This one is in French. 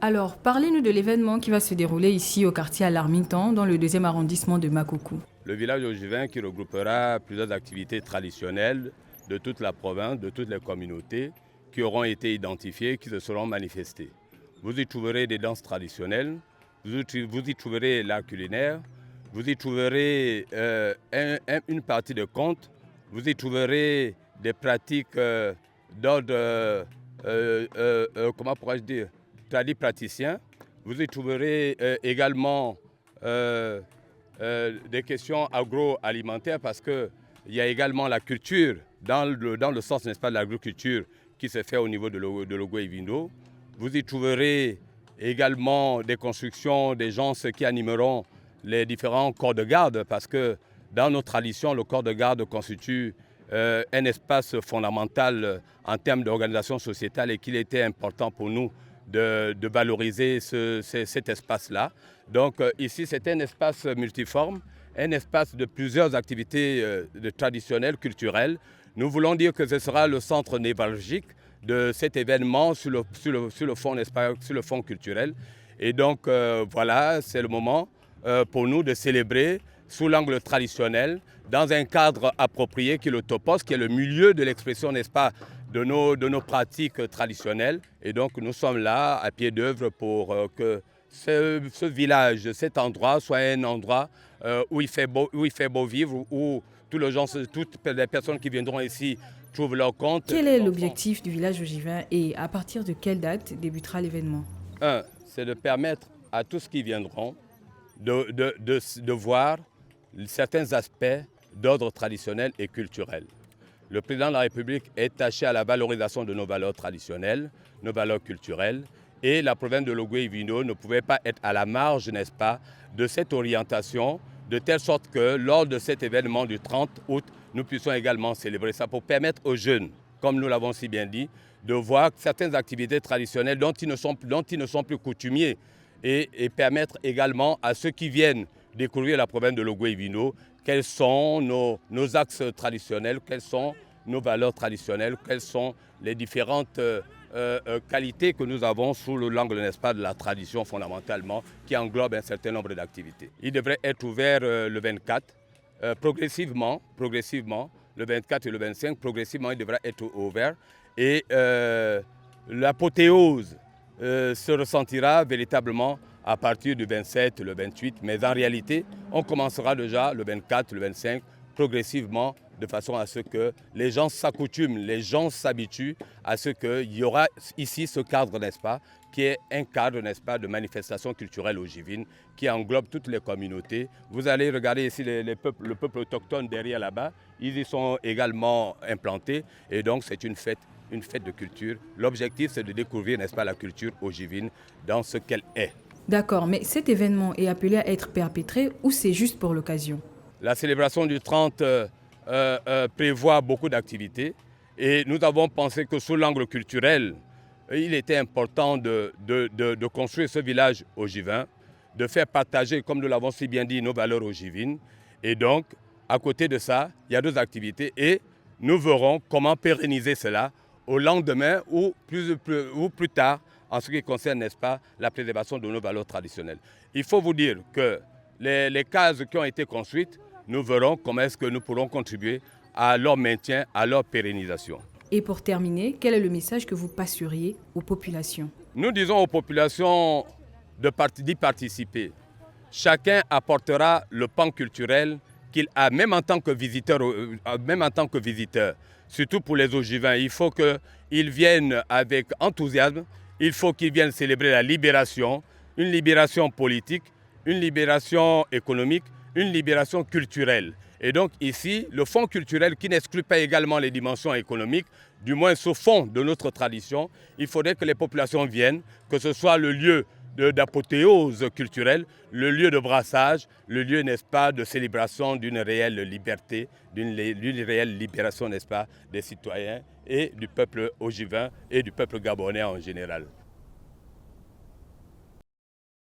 Alors, parlez-nous de l'événement qui va se dérouler ici au quartier à Larmintan, dans le deuxième arrondissement de Makoko. Le village ogivin qui regroupera plusieurs activités traditionnelles de toute la province, de toutes les communautés qui auront été identifiées, qui se seront manifestées. Vous y trouverez des danses traditionnelles, vous y trouverez l'art culinaire, vous y trouverez une partie de contes, vous y trouverez des pratiques d'ordre, comment pourrais-je dire, praticien. Vous y trouverez également des questions agroalimentaires parce qu'il y a également la culture dans le sens, n'est-ce pas, de l'agriculture qui se fait au niveau de Logoué et Vindo. Vous y trouverez également des constructions des gens qui animeront les différents corps de garde parce que dans nos traditions, le corps de garde constitue un espace fondamental en termes d'organisation sociétale et qu'il était important pour nous de valoriser cet espace-là. Donc ici, c'est un espace multiforme, un espace de plusieurs activités traditionnelles, culturelles. Nous voulons dire que ce sera le centre névralgique de cet événement sur le fond, n'est-ce pas, sur le fond culturel. Et donc voilà, c'est le moment pour nous de célébrer sous l'angle traditionnel, dans un cadre approprié qui est le topos, qui est le milieu de l'expression, n'est-ce pas, de nos pratiques traditionnelles. Et donc nous sommes là à pied d'œuvre pour que ce village, cet endroit soit un endroit où il fait beau vivre, où toutes les personnes qui viendront ici trouvent leur compte. Quel est l'objectif du village ogivin et à partir de quelle date débutera l'événement? C'est de permettre à tous qui viendront de voir certains aspects d'ordre traditionnel et culturel. Le président de la République est attaché à la valorisation de nos valeurs traditionnelles, nos valeurs culturelles, et la province de Logoué et Vindo ne pouvait pas être à la marge, n'est-ce pas, de cette orientation, de telle sorte que lors de cet événement du 30 août, nous puissions également célébrer ça pour permettre aux jeunes, comme nous l'avons si bien dit, de voir certaines activités traditionnelles dont ils ne sont plus coutumiers et permettre également à ceux qui viennent découvrir la province de Logoué et Vindo quels sont nos axes traditionnels, quelles sont nos valeurs traditionnelles, quelles sont les différentes qualités que nous avons sous l'angle, n'est-ce pas, de la tradition fondamentalement, qui englobe un certain nombre d'activités. Il devrait être ouvert le 24, progressivement, le 24 et le 25, progressivement il devrait être ouvert. Et l'apothéose se ressentira véritablement à partir du 27, le 28. Mais en réalité, on commencera déjà le 24, le 25, progressivement, de façon à ce que les gens s'accoutument, les gens s'habituent à ce qu'il y aura ici ce cadre, n'est-ce pas, qui est un cadre, n'est-ce pas, de manifestation culturelle ogivine, qui englobe toutes les communautés. Vous allez regarder ici le peuple autochtone derrière là-bas, ils y sont également implantés, et donc c'est une fête de culture. L'objectif, c'est de découvrir, n'est-ce pas, la culture ogivine dans ce qu'elle est. D'accord, mais cet événement est appelé à être perpétré ou c'est juste pour l'occasion? La célébration du 30 prévoit beaucoup d'activités et nous avons pensé que sous l'angle culturel, il était important de construire ce village ogivin, de faire partager, comme nous l'avons si bien dit, nos valeurs ogivines. Et donc, à côté de ça, il y a deux activités et nous verrons comment pérenniser cela au lendemain ou plus tard en ce qui concerne, n'est-ce pas, la préservation de nos valeurs traditionnelles. Il faut vous dire que les cases qui ont été construites, nous verrons comment est-ce que nous pourrons contribuer à leur maintien, à leur pérennisation. Et pour terminer, quel est le message que vous passeriez aux populations? Nous disons aux populations d'y participer. Chacun apportera le pan culturel qu'il a, même en tant que visiteur, surtout pour les ogivins. Il faut qu'ils viennent avec enthousiasme, il faut qu'ils viennent célébrer la libération, une libération politique, une libération économique, une libération culturelle. Et donc ici, le fonds culturel qui n'exclut pas également les dimensions économiques, du moins ce fond de notre tradition, il faudrait que les populations viennent, que ce soit le lieu d'apothéose culturelle, le lieu de brassage, le lieu, n'est-ce pas, de célébration d'une réelle liberté, d'une réelle libération, n'est-ce pas, des citoyens et du peuple ogivin et du peuple gabonais en général.